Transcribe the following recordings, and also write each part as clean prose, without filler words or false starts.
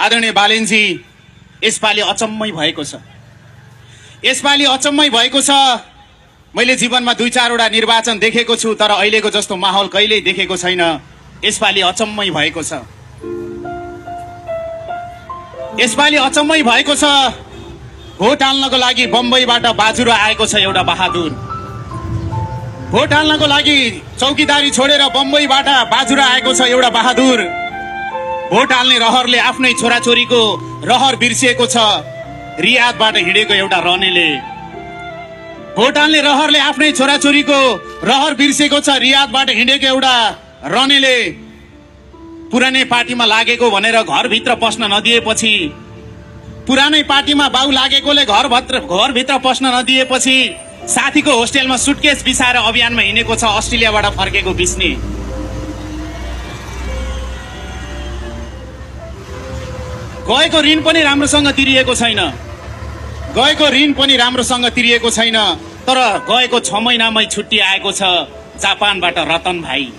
आदरणीय बालेनजी, यसपालि अचम्मै भएको छ। यसपालि अचम्मै भएको छ। मैले जीवनमा 2-4 निर्वाचन देखेको छु, तर अहिलेको जस्तो माहौल कहिल्यै देखेको छैन। यसपालि अचम्मै भएको छ। यसपालि अचम्मै भएको छ। भोट हाल्नको लागि बम्बईबाट बाजुरा आएको छ एउटा बहादुर। भोट हाल्नको लागि चौकीदारी छोडेर बम्बईबाट बाजुरा आएको छ एउटा बहादुर। भोट हाल्ने रहरले आफ्नै छोराछोरीको रहर बिर्सिएको छ रियादबाट हिँडेको एउटा रनेले। भोट हाल्ने रहरले आफ्नै छोराछोरीको रहर बिर्सिएको छ रियादबाट हिँडेको एउटा रनेले। पुरानै पार्टीमा लागेको भनेर घरभित्र पस्न नदिएपछि, पुरानै पार्टीमा बाउ लागेकोले घरभित्र पस्न नदिएपछि साथीको होस्टेलमा सुटकेस बिसाएर अभियानमा हिँडेको छ अस्ट्रेलियाबाट फर्केको बिस्ने। गएको ऋण पनि राम्रोसँग तिरिएको छैन। गएको ऋण पनि राम्रोसँग तिरिएको छैन। तर गएको 6 महिनामै छुट्टी आएको छ जापानबाट रतन भाइ।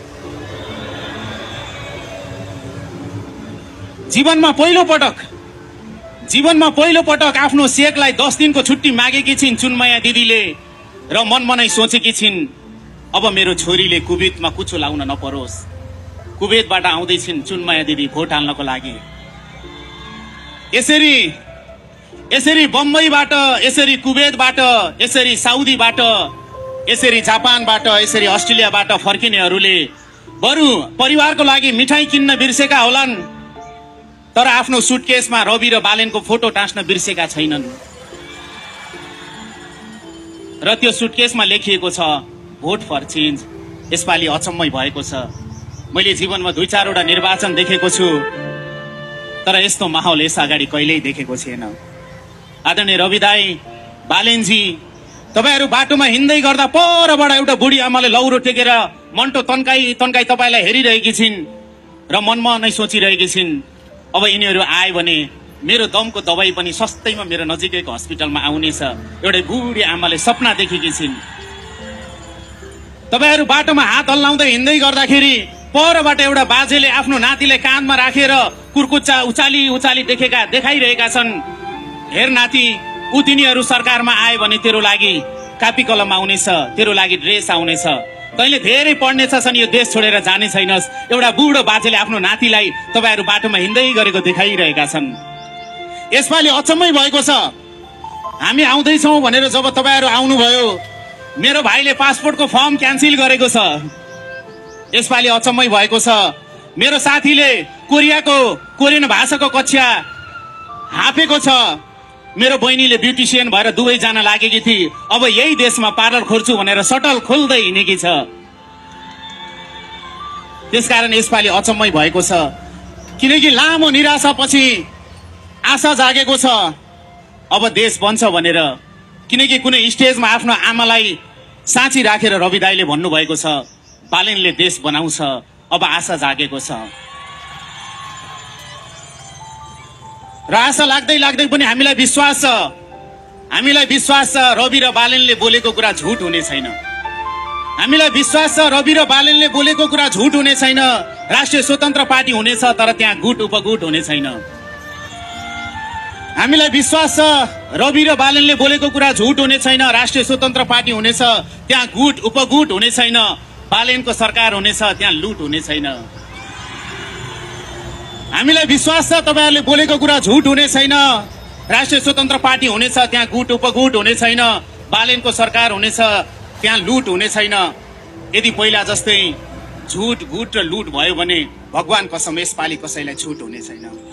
जीवनमा पहिलो पटक आफ्नो सेकलाई 10 दिनको छुट्टी मागेकी छिन् चुनमाया दिदीले र मनमनै सोचेकी छिन् अब मेरो छोरीले कुवेतमा कुचो लाउन नपरोस्। कुवेतबाट आउँदैछिन् चुनमाया दिदी भोट हाल्नको लागि। यसरी बम्बईबाट, यसरी कुवेतबाट, यसरी साउदीबाट, यसरी जापानबाट, यसरी अस्ट्रेलियाबाट फर्किनेहरूले बरु परिवारको लागि मिठाई किन्न बिर्सेका होलान्, तर आफ्नो सुटकेसमा रवि र बालेनको फोटो टाँस्न बिर्सेका छैनन्। र त्यो सुटकेसमा लेखिएको छ भोट फर चेन्ज। यसपालि अचम्मै भएको छ। मैले जीवनमा 2-4 निर्वाचन देखेको छु, तर यस्तो माहौल यस अगाडि कहिल्यै देखेको छैन। आदरणीय रवि दाई, बालेनजी, तपाईहरू बाटोमा हिँड्दै गर्दा परबाट एउटा बुढी आमाले लौरो टेकेर मन्टो तन्काई तपाईँलाई हेरिरहेकी छिन् र मनमा नै सोचिरहेकी छिन् अब यिनीहरू आए भने मेरो दमको दबाई पनि सस्तैमा मेरो नजिकैको हस्पिटलमा आउनेछ। एउटै बुढी आमाले सपना देखेकी छिन्। तपाईहरू बाटोमा हात हल्लाउँदै हिँड्दै गर्दाखेरि परबाट एउटा बाजेले आफ्नो नातिले काँधमा राखेर कुर्कुच्चा उचाली देखाइरहेका छन्। हेर नाति, तिनीहरू सरकारमा आए भने तेरो लागि कापी कलम आउनेछ, तेरो लागि ड्रेस आउनेछ, तैँले धेरै पढ्ने छन्, यो देश छोडेर जाने छैनस्। एउटा बुढो बाजेले आफ्नो नातिलाई तपाईँहरू बाटोमा हिँड्दै गरेको देखाइरहेका छन्। यसपालि अचम्मै भएको छ। हामी आउँदैछौँ भनेर जब तपाईँहरू आउनुभयो, मेरो भाइले पासपोर्टको फर्म क्यान्सिल गरेको छ। यसपालि अचम्मै भएको छ। मेरो साथीले कोरियन भाषाको कक्षा हाफेको छ। मेरो बहिनीले ब्युटिसियन भएर दुवै जान लागेकी थिए। अब यही देशमा पार्लर खोल्छु भनेर सटल खोल्दै हिँडेकी छ। त्यसकारण यसपालि अचम्मै भएको छ। किनकि लामो निराशापछि आशा जागेको छ अब देश बन्छ भनेर। किनकि कुनै स्टेजमा आफ्नो आमालाई साँची राखेर रवि दाइले भन्नुभएको छ बालेनले देश बनाउँछ। अब आशा जागेको छ। र आशा लाग्दै पनि हामीलाई विश्वास छ रवि र बालेनले बोलेको कुरा झुट हुने छैन। हामीलाई विश्वास छ रवि र बालेनले बोलेको कुरा झुट हुने छैन। राष्ट्रिय स्वतन्त्र पार्टी हुनेछ, तर त्यहाँ गुट उपगुट हुने छैन। हामीलाई विश्वास छ रवि र बालेनले बोलेको कुरा झुट हुने छैन। राष्ट्रिय स्वतन्त्र पार्टी हुनेछ, त्यहाँ गुट उपगुट हुने छैन। बालेनको सरकार हुनेछ, त्यहाँ लुट हुने छैन। हामीलाई विश्वास छ तपाईहरुले बोलेको कुरा झुट हुने छैन। राष्ट्रिय स्वतन्त्र पार्टी हुनेछ, त्यहाँ गुट उपगुट हुने छैन। बालेनको सरकार हुनेछ, त्यहाँ लुट हुने छैन। यदि पहिला जस्तै झुट गुट र लुट भयो भने भगवान कसम यसपालि कसैलाई छुट हुने छैन।